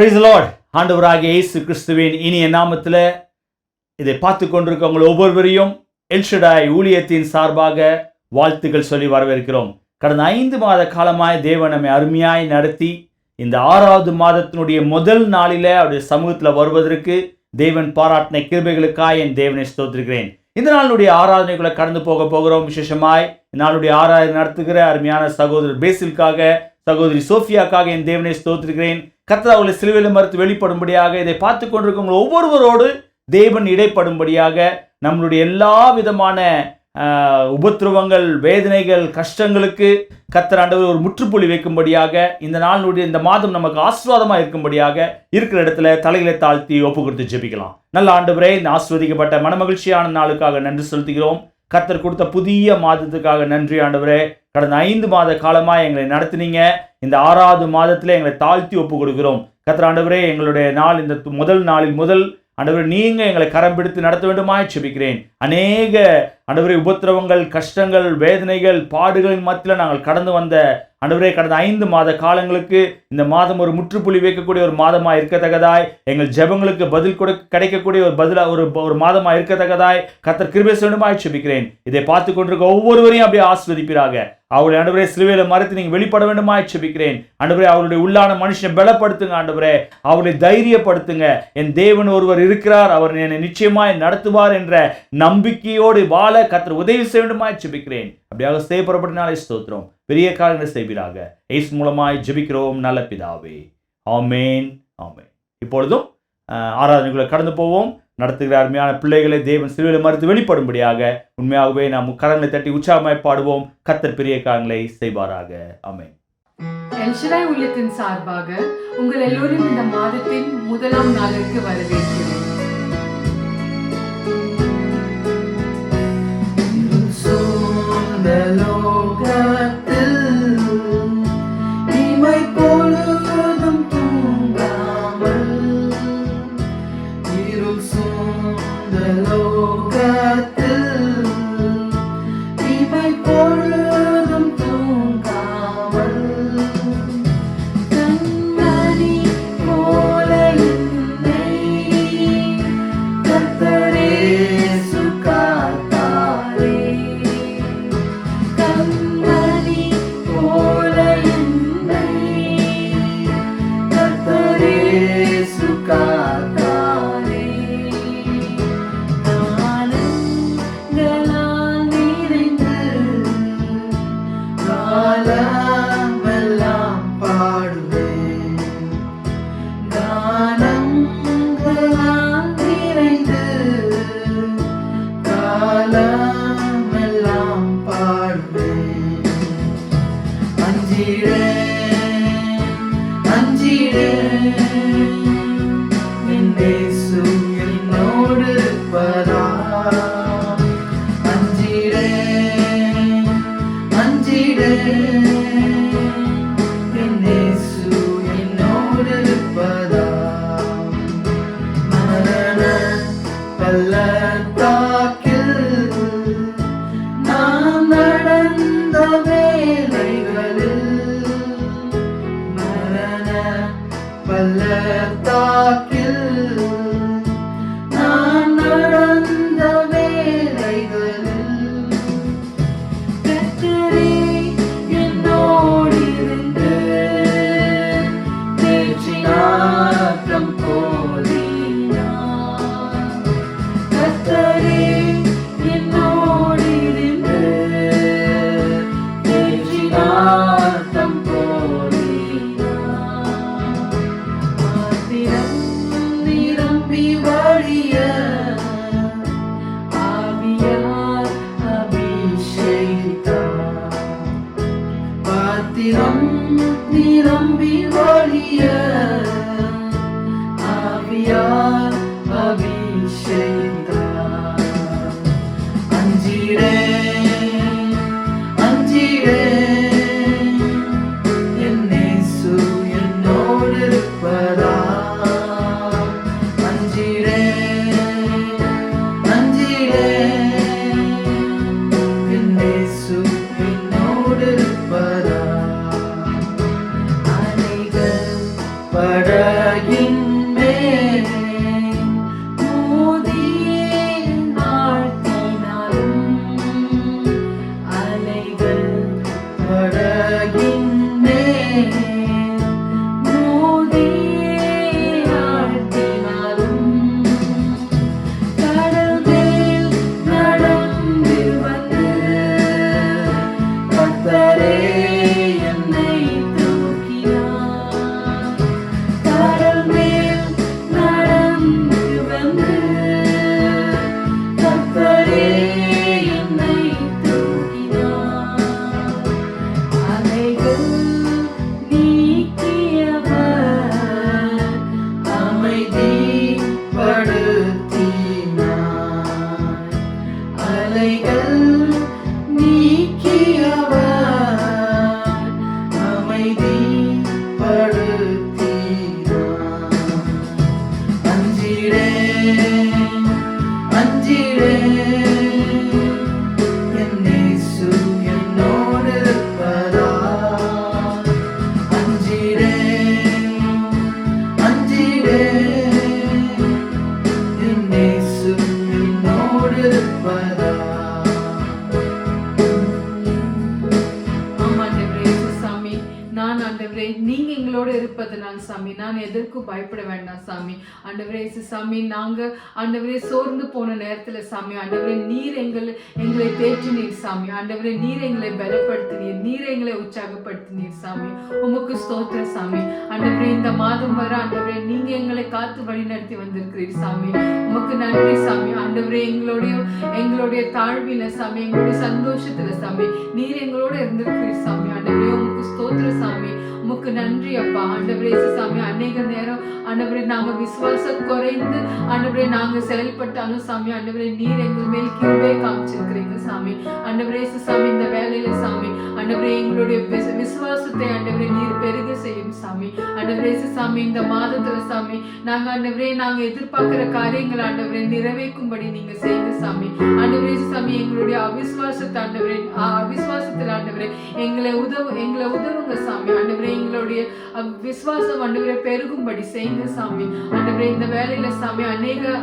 Praise the Lord. ஆண்டவராகிய இயேசு கிறிஸ்துவின் இனிய நாமத்தில் இதை பார்த்து கொண்டிருக்கவங்க ஒவ்வொருவரையும் எல்ஷடாய் ஊழியத்தின் சார்பாக வாழ்த்துக்கள் சொல்லி வரவேற்கிறோம். கடந்த 5 மாத காலமாய் தேவன் நம்மை அருமையாய் நடத்தி இந்த 6வது மாதத்தினுடைய முதல் நாளில் அவருடைய சமூகத்தில் வருவதற்கு தேவன் பாராட்டின கிருபைகளுக்காய் என் தேவனை ஸ்தோத்திரிக்கிறேன். இந்த நாளுடைய ஆராதனைக்குள்ள கடந்து போகிறோம். விசேஷமாய் நாளுடைய ஆராதனை நடத்துகிற அருமையான சகோதரர் பேசிலுக்காக, சகோதரி சோஃபியாக்காக என் தேவனை ஸ்தோத்திரிக்கிறேன். கர்த்தர் அவர்களை சிலுவையில் மறுத்து வெளிப்படும்படியாக இதை பார்த்து கொண்டிருக்கவங்க ஒவ்வொருவரோடு தேவன் இடைப்படும்படியாக நம்மளுடைய எல்லா விதமான உபத்திரவங்கள், வேதனைகள், கஷ்டங்களுக்கு கர்த்தர் ஆண்டவர் ஒரு முற்றுப்புள்ளி வைக்கும்படியாக இந்த நாளுடைய இந்த மாதம் நமக்கு ஆசீர்வாதமாக இருக்கும்படியாக இருக்கிற இடத்துல தலைகளை தாழ்த்தி ஒப்பு கொடுத்து ஜெபிக்கலாம். நல்ல ஆண்டவரே, இந்த ஆசீர்வதிக்கப்பட்ட மனமகிழ்ச்சியான நாளுக்காக நன்றி செலுத்துகிறோம். கர்த்தர் கொடுத்த புதிய மாதத்துக்காக நன்றி ஆண்டவரே. கடந்த 5 மாத காலமாக எங்களை நடத்தினீங்க. இந்த 6வது மாதத்தில் எங்களை தாழ்த்தி ஒப்பு கொடுக்கிறோம். கர்த்தர் ஆண்டவரே, எங்களுடைய நாள் இந்த முதல் நாளில் முதல் ஆண்டவரே நீங்க எங்களை கரம் பிடித்து நடத்த வேண்டுமாய் ஜெபிக்கிறேன். அநேக ஆண்டவரே உபத்திரவங்கள், கஷ்டங்கள், வேதனைகள், பாடுகளின் மத்தியில் நாங்கள் கடந்து வந்த ஆண்டவரே கடந்த 5 மாத காலங்களுக்கு இந்த மாதம் ஒரு முற்றுப்புள்ளி வைக்கக்கூடிய ஒரு மாதமாக இருக்கத்தக்கதாய், எங்கள் ஜெபங்களுக்கு பதில் கிடைக்கக்கூடிய ஒரு மாதமாக இருக்கத்தக்கதாய் கர்த்தர் கிருபை செய்யுமாய் ஜெபிக்கிறேன். இதை பார்த்து கொண்டிருக்க ஒவ்வொருவரையும் அப்படியே ஆசீர்வதிப்பீராக. அவருடைய ஆண்டவரே சிலுவையில் மறுத்து நீங்கள் வெளிப்பட வேண்டுமாய் ஜெபிக்கிறேன். ஆண்டவரே அவருடைய உள்ளான மனுஷனை பலப்படுத்துங்க. ஆண்டவரே அவருடைய தைரியப்படுத்துங்க. என் தேவன் ஒருவர் இருக்கிறார், அவர் என்னை நிச்சயமாய் நடத்துவார் என்ற நம்பிக்கையோடு வாழ கர்த்தர் உதவி செய்ய வேண்டுமாய் ஜெபிக்கிறேன். அப்படியாக செய்யப்படப்பட்டனாலே ஸ்தோத்திரம். பெரிய காரியங்களை செய்வீராக. இயேசு மூலமாய் ஜெபிக்கிறோம் நல்ல பிதாவே. ஆமென், ஆமென். இப்பொழுதும் ஆராதனைக்குள்ள கடந்து போவோம். நடத்துகிற அருமையான பிள்ளைகளை தேவன் சிலுவையில் மறுத்து வெளிப்படும்படியாக உண்மையாகவே நாம் கரங்களை தட்டி உற்சாகமாய் பாடுவோம். கர்த்தர் பெரிய காரியங்களை செய்வாராக. ஆமென். எல்ஷடாய் ஊழியத்தின் சார்பாக உங்கள் எல்லோரும் இந்த மாதத்தின் முதலாம் நாளுக்கு வரவேற்கிறேன். படகில் எங்களோடு இருப்பதனால் சாமி நான் எதற்கும் பயப்பட வேண்டாம் சாமி. ஆண்டவரே சாமி, நாங்க ஆண்டவரே சோர்ந்து போன நேரத்துல சாமி, ஆண்டவரே நீர் எங்களை தேற்றினீர் சாமி. ஆண்டவரே நீர் எங்களை பலப்படுத்தினீர், நீர் எங்களை உற்சாகப்படுத்தினீர் சாமி. உமக்கு ஸ்தோத்திர சாமி. ஆண்டவரே இந்த மாதம் வர ஆண்டவரே நீங்க எங்களை காத்து வழி நடத்தி வந்திருக்கிறீர் சாமி. உமக்கு நன்றி சாமி. ஆண்டவரே எங்களுடைய தாழ்வில சாமி, எங்களுடைய சந்தோஷத்துல சாமி நீர் எங்களோட இருந்திருக்கிறீர் சாமி. ஆண்டவரே உமக்கு ஸ்தோத்திர சாமி. உமக்கு நன்றி அப்பா. ஆண்டவரே சாமி, அநேக நேரம் ஆண்டவரே நாங்க விசுவாசம் குறைந்து ஆண்டவரே நாங்க செயல்பட்டாலும் சாமி, ஆண்டவரே நீர் எங்கள் மேல் கிருபை காமிச்சிருக்கிறீங்க சாமி. ஆண்டவரே சாமி, இந்த வேலையில சாமி ஆண்டவரே எங்களுடைய விசுவாசத்தை ஆண்டவரே நீர் பெருக செய்யும் சாமி. ஆண்டவரே சாமி, இந்த மாதத்துல சாமி நாங்க எதிர்பார்க்கிற காரியங்கள் ஆண்டவரே நிறைவேற்றும்படி நீங்க செய்யுங்க சாமி. ஆண்டவரே சாமி, எங்களுடைய அவிசுவாசத்தை ஆண்டவரே அவிசுவாசத்தில் ஆண்டவரே எங்களை உதவுங்க சாமி. ஆண்டவரே எங்களுடைய விசுவாசம் ஆண்டவரே பெருகும்படி செய்யுங்க சாமி. ஆண்டவரே இந்த வேலையில சாமி அநேகர்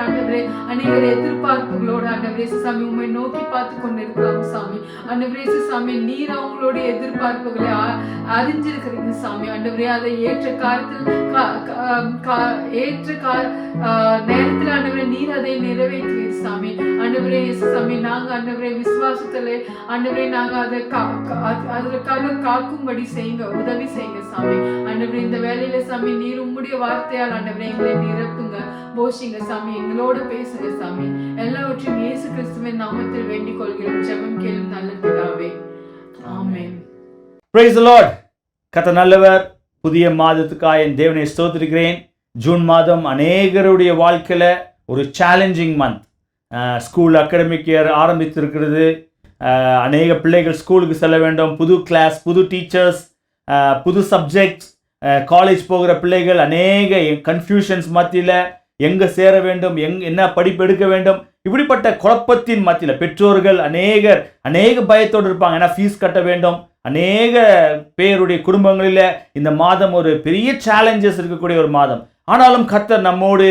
ஆண்டவரே அநேகர் எதிர்பார்ப்புகளோடு ஆண்டவரே சாமி உண்மை நோக்கி பார்த்து கொண்டு இருக்கலாம் சாமி. ஆண்டவரே சாமி, நீர் அவங்களுடைய எதிர்பார்ப்புகளை அறிஞ்சிருக்கிறீங்க சாமி. ஆண்டவரே அதை ஏற்ற நேரத்தில் ஆண்டவரே நீர் அதை நிறைவேற்றுவீர் சாமி. ஆண்டவரே சாமி, நாங்க ஆண்டவரே விசுவாசத்துல ஆண்டவரே நாங்க அதை அதற்காக காக்கும்படி செய்யுங்க, உதவி செய்யுங்க சாமி. ஆண்டவரே இந்த வேலையில சாமி நீர் உம்முடைய வார்த்தையால் ஆண்டவரே எங்களை நிரப்புங்க, போஷிங்க சாமி, எங்களோட பேசுங்க சாமி. எல்லாவற்றையும் இயேசு கிறிஸ்துவின் நாமத்தில் வேண்டிக் கொள்கிறோம். ஜெபம் கேளும் நல்ல பிதாவே, ஆமென். Praise the Lord. கர்த்தர் நல்லவர். புதிய மாதத்துக்காக என் தேவனை ஸ்தோத்திரிக்கிறேன். ஜூன் மாதம் அநேகருடைய வாழ்க்கையில் ஒரு challenging month. School academic year ஆரம்பித்திருக்கிறது. அநேக பிள்ளைகள் ஸ்கூலுக்கு செல்ல வேண்டும். புது கிளாஸ், புது டீச்சர்ஸ், புது சப்ஜெக்ட்ஸ். காலேஜ் போகிற பிள்ளைகள் அநேக கன்ஃபியூஷன்ஸ் மத்தியில் எங்கே சேர வேண்டும், என்ன படிப்பு எடுக்க வேண்டும், இப்படிப்பட்ட குழப்பத்தின் மத்தியில் பெற்றோர்கள் அநேக பயத்தோடு இருப்பாங்க. ஏன்னா ஃபீஸ் கட்ட வேண்டும். அநேக பேருடைய குடும்பங்களில் இந்த மாதம் ஒரு பெரிய சேலஞ்சஸ் இருக்கக்கூடிய ஒரு மாதம். ஆனாலும் கர்த்தர் நம்மோடு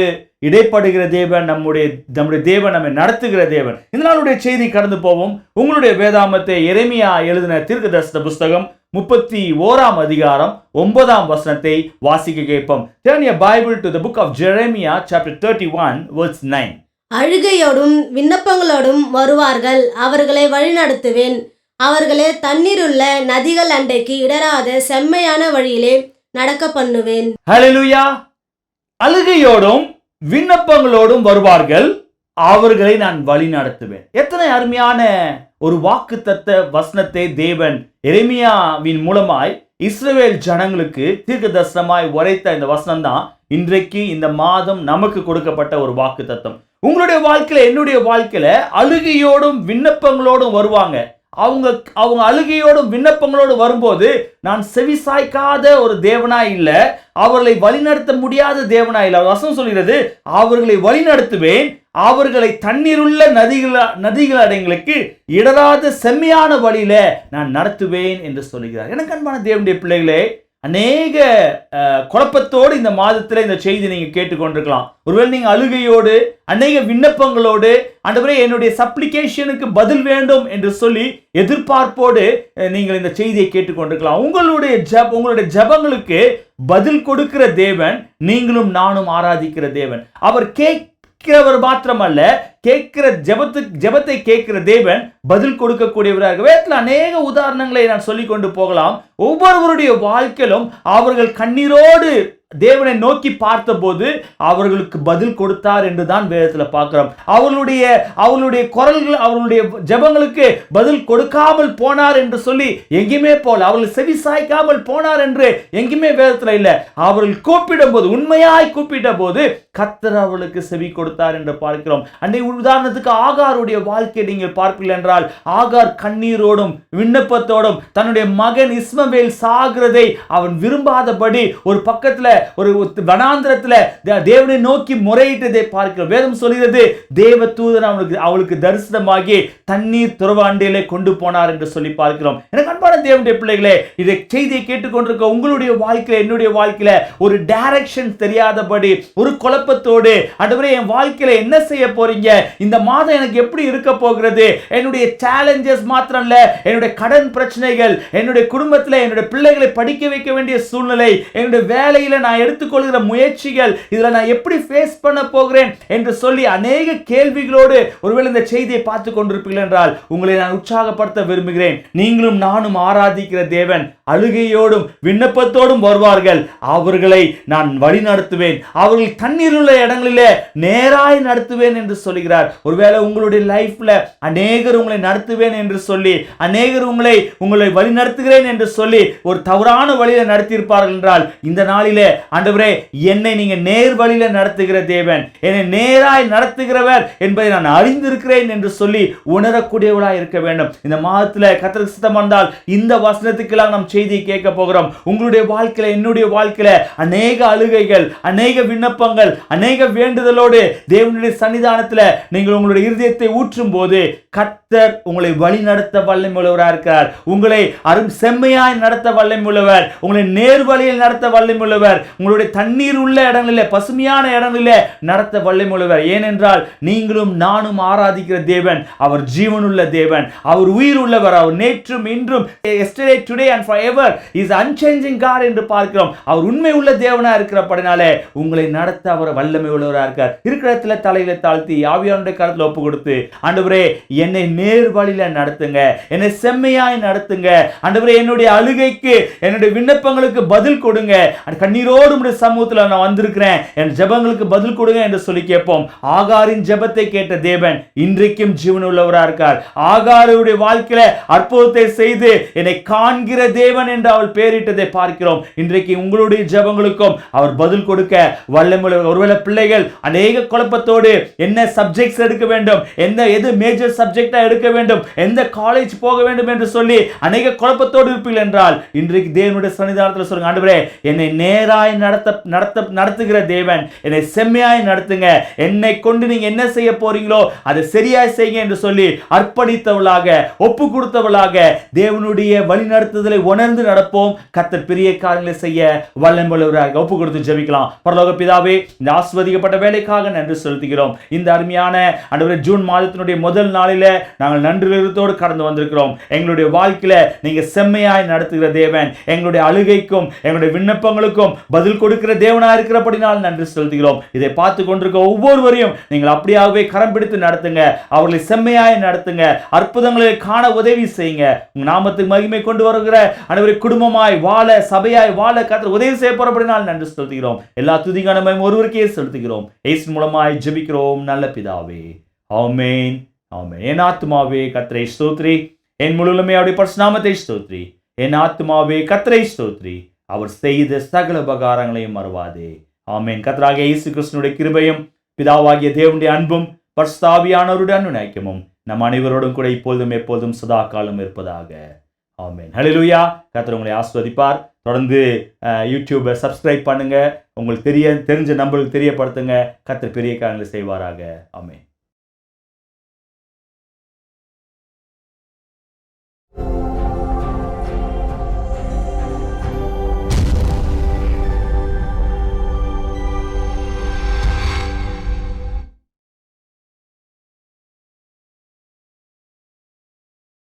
இடைப்படுகிற தேவன், நம்முடைய தேவன், நம்மை நடத்துகிற தேவன். இந்த நாளுடைய செய்தி கடந்து போவோம். உங்களுடைய வேதாமத்தை எரேமியா எழுதின தீர்க்கதரிசன புஸ்தகம் 31ஆம் அதிகாரம் 9ஆம் வசனத்தை வாசிக்க கேட்போம். Turn your Bible to the book of Jeremiah chapter 31 verse 9. அழுகையோடும் விண்ணப்பங்களோடும் வருவார்கள், அவர்களை வழிநடத்துவேன். அவர்களே தண்ணீருள்ள நதிகள் அண்டைக்கு இடராத செம்மையான வழியிலே நடக்க பண்ணுவேன். ஹல்லேலூயா. அழுகையோடும் விண்ணப்பங்களோடும் வருவார்கள், அவர்களை நான் வழி நடத்துவேன். எத்தனை அருமையான ஒரு வாக்குத்தத்த வசனத்தை தேவன் எரேமியாவின் மூலமாய் இஸ்ரவேல் ஜனங்களுக்கு தீர்க்க தரிசனமாய் உரைத்த இந்த வசனம் தான் இன்றைக்கு இந்த மாதம் நமக்கு கொடுக்கப்பட்ட ஒரு வாக்குத்தத்தம். உங்களுடைய வாழ்க்கையில, என்னுடைய வாழ்க்கையில அழுகையோடும் விண்ணப்பங்களோடும் வருவாங்க. அவங்க அழுகையோடும் விண்ணப்பங்களோடு வரும்போது நான் செவிசாய்க்காத ஒரு தேவனாய் இல்லை, அவர்களை வழிநடத்த முடியாத தேவனாய் இல்லை. வசனம் சொல்கிறது, அவர்களை வழிநடத்துவேன், அவர்களை தண்ணீருள்ள நதிகள் அடைங்களுக்கு இடராத செம்மையான வழியில நான் நடத்துவேன் என்று சொல்லுகிறார். எனக்கு அன்பான தேவனுடைய பிள்ளைகளே, அநேக குழப்பத்தோடு இந்த மாதத்தில் இந்த செய்தி நீங்கள் கேட்டுக்கொண்டிருக்கலாம். ஒருவேளை நீங்கள் அழுகையோடு அநேக விண்ணப்பங்களோடு ஆண்டவரே என்னுடைய சப்ளிகேஷனுக்கு பதில் வேண்டும் என்று சொல்லி எதிர்பார்ப்போடு நீங்கள் இந்த செய்தியை கேட்டுக்கொண்டிருக்கலாம். உங்களுடைய ஜெபங்களுக்கு பதில் கொடுக்கிற தேவன், நீங்களும் நானும் ஆராதிக்கிற தேவன். அவர் கேட்கிறவர் மாத்திரமல்ல, கேட்கிற ஜெபத்தை கேட்கிற தேவன் பதில் கொடுக்கக்கூடியவராக. வேதத்தில் அநேக உதாரணங்களை நான் சொல்லிக் கொண்டு போகலாம். ஒவ்வொருவருடைய வாழ்க்கையிலும் அவர்கள் கண்ணீரோடு தேவனை நோக்கி பார்த்தபோது அவர்களுக்கு பதில் கொடுத்தார் என்று தான் வேதத்தில் பார்க்கிறோம். அவர்களுடைய குரல்கள், அவர்களுடைய ஜெபங்களுக்கு பதில் கொடுக்காமல் போனார் என்று சொல்லி எங்கேயுமே போல, அவர்கள் செவி சாய்க்காமல் போனார் என்று எங்கேயுமே வேதத்தில் இல்லை. அவர்கள் கூப்பிடும் போது, உண்மையாய் கூப்பிட்ட போது கர்த்தர் அவர்களுக்கு செவி கொடுத்தார் என்று பார்க்கிறோம். அன்றைய உதாரணத்துக்கு ஆகாருடைய வாழ்க்கையை நீங்கள் பார்ப்பீர்கள் என்றால், ஆகார் கண்ணீரோடும் விண்ணப்பத்தோடும் தன்னுடைய மகன் இஸ்மவேல் சாகிறதை அவன் விரும்பாதபடி ஒரு பக்கத்தில் ஒரு வனாந்திரத்தில் தேவனை நோக்கி முறையிட்டதை பார்க்கிறோம். வேதம் சொல்கிறது, தேவ தூதன் அவளுக்கு தரிசனமாகி தண்ணீர் துறவாண்டிலே கொண்டு போனார் என்று சொல்லி பார்க்கிறோம். எனக்கு அன்பான தேவனுடைய பிள்ளைகளே, இதை செய்தியை கேட்டுக்கொண்டிருக்க உங்களுடைய வாழ்க்கையில, என்னுடைய வாழ்க்கையில ஒரு டைரக்ஷன் தெரியாதபடி, ஒரு குழப்பத்தோடு, ஆண்டவரே என் வாழ்க்கையில என்ன செய்ய போறீங்க, இந்த மாதம் எனக்கு எப்படி இருக்க போகிறது, என்னுடைய சேலஞ்சஸ் மாத்திரம் இல்ல, என்னுடைய கடன் பிரச்சனைகள், என்னுடைய குடும்பத்தில் என்னுடைய பிள்ளைகளை படிக்க வைக்க வேண்டிய சூழ்நிலை, என்னுடைய வேலையில நான் எடுத்துக்கொள்கிற முயற்சிகள், இதுல நான் எப்படி ஃபேஸ் பண்ண போகிறேன் என்று சொல்லி அநேக கேள்விகளோடு ஒருவேளை இந்த செய்தியை பார்த்து கொண்டிருப்பீர்கள் என்றால் உங்களை நான் உற்சாகப்படுத்த விரும்புகிறேன். நீங்களும் நானும் ஆராதிக்கிற தேவன் அழுகையோடும் விண்ணப்பத்தோடும் வருவார்கள். அவர்களை நான் வழி நடத்துவேன், அவர்கள் தண்ணீர் உள்ள இடங்களிலே நேராய் நடத்துவேன் என்று சொல்கிறார். ஒருவேளை உங்களுடைய லைஃப்ல அநேகர் உங்களை நடத்துவேன் என்று சொல்லி, அநேகர் உங்களை வழி நடத்துகிறேன் என்று சொல்லி ஒரு தவறான வழியில நடத்தியிருப்பார்கள் என்றால் இந்த நாளிலே ஆண்டவரே என்னை நீங்க நேர் வழியில நடத்துகிற தேவன், என்னை நேராய் நடத்துகிறவர் என்பதை நான் அறிந்திருக்கிறேன் என்று சொல்லி உணரக்கூடியவளாய் இருக்க வேண்டும். இந்த மாதத்துல கர்த்தருக்கு சித்தம் இருந்தால் இந்த வசனத்துக்கெல்லாம் நாம் செய்தியை கேட்க போகிறோம். உங்களுடைய வாழ்க்கையில என்னுடைய வாழ்க்கையில அநேக அழுகைகள், அநேக விண்ணப்பங்கள், அநேக வேண்டுதலோடு தேவனுடைய சன்னிதானத்துல நீங்கள் உங்களுடைய இருதயத்தை ஊற்றும் போது கர்த்தர் உங்களை வழி நடத்த வல்லமையுள்ளவராக இருக்கிறார். உங்களை செம்மையாய் நடத்த வல்லமையுள்ளவர், உங்களை நேர் வழியில் நடத்த வல்லமையுள்ளவர், உங்களுடைய தண்ணீர் உள்ள இடங்களிலே பசுமையான இடங்களிலே நடத்த வல்லமையுள்ளவர். ஏனென்றால் நீங்களும் நானும் ஆராதிக்கிற தேவன் அவர் ஜீவனுள்ள தேவன், அவர் உயிர் உள்ளவர், அவர் நேற்றும் இன்றும் yesterday today and forever is unchanging God என்று பார்க்கிறோம். அவர் உண்மை உள்ள தேவனா இருக்கிறபடினாலே உங்களை நடத்த அவர் வல்லமை உள்ளவராக இருக்கார். இருக்கிற இடத்துல தலையில தாழ்த்தி ஆவியானுடைய கரத்துல ஒப்பு கொடுத்து ஆண்டவரே என்னை நேர் வழியில நடத்துங்க, என்னை செம்மையாய் நடத்துங்க ஆண்டவரே, என்னுடைய அழுகைக்கு என்னுடைய விண்ணப்பங்களுக்கு பதில் கொடுங்க, கண்ணீரோடு உம்முடைய சமூகத்துல நான் வந்திருக்கிறேன், என் ஜெபங்களுக்கு பதில் கொடுங்க என்று சொல்லி கேட்போம். ஆகாரின் ஜெபத்தை கேட்ட தேவன் இன்றைக்கும் ஜீவன் உள்ளவராக இருக்கார். ஆகாருடைய வாழ்க்கையில அற்புதத்தை செய்து என்னை காண்கிற தேவன் என்று அவள் பெயரிட்டதை பார்க்கிறோம். இன்றைக்கு உங்களுடைய ஜெபங்களுக்கும் அவர் பதில் கொடுக்க வல்லமை. ஒருவேளை பிள்ளைகள் அநேக குழப்பத்தோடு என்ன சப்ஜெக்ட்ஸ் எடுக்க வேண்டும், எது மேஜர் சப்ஜெக்டா எடுக்க வேண்டும், எந்த காலேஜ் போக வேண்டும் என்று சொல்லி அநேக குழப்பத்தோடு இருப்பீர்கள் என்றால் இன்றைக்கு தேவனுடைய சன்னிதானத்தில் சொல்லுங்க, ஆண்டவரே என்னை நேராய் நடத்துகிற தேவன், என்னை செம்மையாய் நடத்துங்க, என்னை கொண்டு நீங்க என்ன செய்ய போறீங்களோ அதை சரியாய் செய்யுங்க என்று சொல்லி அர்ப்பணித்தவளாக ஒப்பு கொடுத்தவளாக தேவனுடைய வழி நடத்துதலை உணர்ந்து நடப்போம். கர்த்தர் பெரிய காரியங்களை செய்ய வல்லமையுள்ளவராக ஒப்பு கொடுத்து ஜெபிக்கலாம். பரலோக பிதாவே, இந்த ஆசீர்வதிக்கப்பட்ட வேலைக்காக நன்றி செலுத்துகிறோம். இந்த அருமையான ஆண்டவரே ஜூன் மாதத்தினுடைய முதல் நாளில நாங்கள் நன்றியோடு கடந்து வந்திருக்கிறோம். எங்களுடைய வாழ்க்கையில நீங்க செம்மையாய் நடத்துகிற தேவன், எங்களுடைய அழுகைக்கும் எங்களுடைய விண்ணப்பங்களுக்கும் பதில் கொடுக்கிற தேவனா இருக்கிறபடினால் நன்றி செலுத்துகிறோம். இதை பார்த்து கொண்டிருக்க ஒவ்வொருவரையும் நீங்கள் அப்படியாகவே கரம் பிடித்து நடத்துங்க, அவர்களை செம்மையாய் நடத்துங்க, அற்புதங்களை காண உதவி செய்யுங்க. உங்க நாமத்துக்கு மகிமை கொண்டு வருகிற அனைவரை குடும்பமாய் வாழ, சபையாய் வாழ கர்த்தர் உதவி செய்ய போறபடினால் நன்றி செலுத்துகிறோம். எல்லா துதிக்கான மகிமை ஒருவருக்கே செலுத்துகிறோம். இயேசு மூலமாய் ஜெபிக்கிறோம் நல்ல பிதாவே, ஆமென் ஆமென். என் ஆத்துமாவே கர்த்தரை ஸ்தோத்திரி, என் முழுமே அவருடைய பரிசுத்த நாமத்தை ஸ்தோத்திரி. என் ஆத்துமாவே கர்த்தரை ஸ்தோத்திரி, அவர் செய்த சகல உபகாரங்களையும் மறவாதே. ஆமென். கர்த்தராகிய இயேசு கிறிஸ்துவினுடைய கிருபையும் பிதாவாகிய தேவனுடைய அன்பும் பரிசுத்த ஆவியானவருடைய அன்பினைக்கும் நம் அனைவரோடும் கூட இப்பொழுதும் எப்பொழுதும் சதா காலம் இருப்பதாக. ஆமென். ஹல்லேலூயா. கர்த்தர் உங்களை ஆசீர்வதிப்பார். தொடர்ந்து யூடியூபை சப்ஸ்கிரைப் பண்ணுங்க, உங்களுக்கு தெரிஞ்ச நம்பருக்கு தெரியப்படுத்துங்க. கர்த்தர் பெரிய காரியங்களை செய்வாராக. ஆமென்.